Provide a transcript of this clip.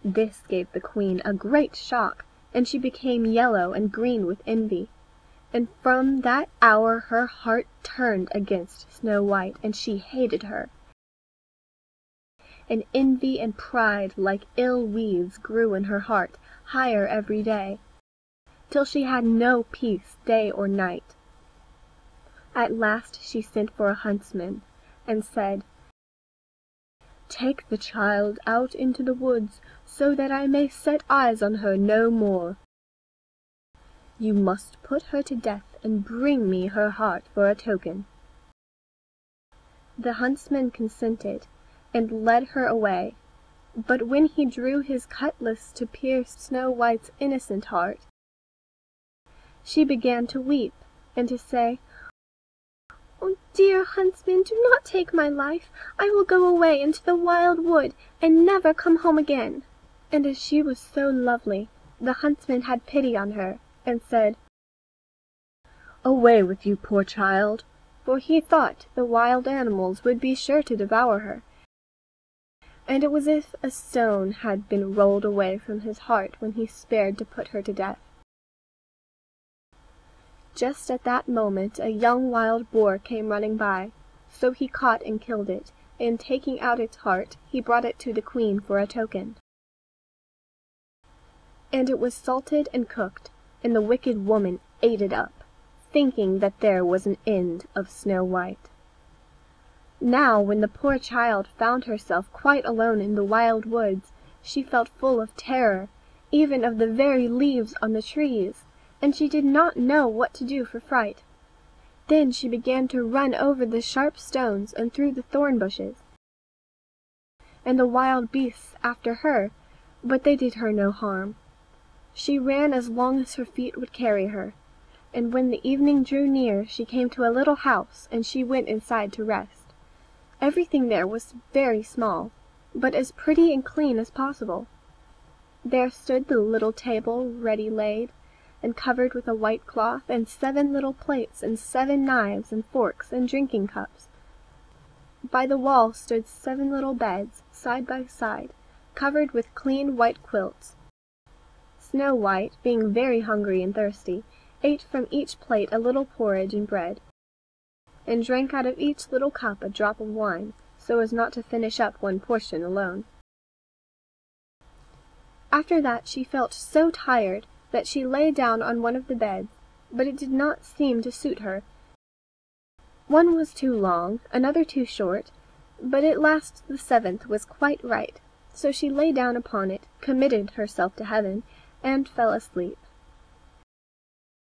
This gave the queen a great shock, and she became yellow and green with envy. And from that hour her heart turned against Snow White, and she hated her. And envy and pride like ill weeds grew in her heart, higher every day, till she had no peace day or night. At last she sent for a huntsman, and said, "Take the child out into the woods, so that I may set eyes on her no more. You must put her to death, and bring me her heart for a token." The huntsman consented, and led her away, but when he drew his cutlass to pierce Snow White's innocent heart, she began to weep, and to say, "Oh, dear huntsman, do not take my life. I will go away into the wild wood, and never come home again." And as she was so lovely, the huntsman had pity on her, and said, "Away with you, poor child," for he thought the wild animals would be sure to devour her. And it was as if a stone had been rolled away from his heart when he spared to put her to death. Just at that moment a young wild boar came running by, so he caught and killed it, and taking out its heart, he brought it to the queen for a token. And it was salted and cooked, and the wicked woman ate it up, thinking that there was an end of Snow White. Now when the poor child found herself quite alone in the wild woods, she felt full of terror, even of the very leaves on the trees, and she did not know what to do for fright. Then she began to run over the sharp stones and through the thorn bushes, and the wild beasts after her, but they did her no harm. She ran as long as her feet would carry her, and when the evening drew near she came to a little house, and she went inside to rest. Everything there was very small, but as pretty and clean as possible. There stood the little table ready laid, and covered with a white cloth, and 7 little plates, and 7 knives and forks and drinking cups. By the wall stood 7 little beds, side by side, covered with clean white quilts. Snow White, being very hungry and thirsty, ate from each plate a little porridge and bread, and drank out of each little cup a drop of wine, so as not to finish up one portion alone. After that she felt so tired that she lay down on one of the beds, but it did not seem to suit her. One was too long, another too short, but at last the 7th was quite right, so she lay down upon it, committed herself to heaven, and fell asleep.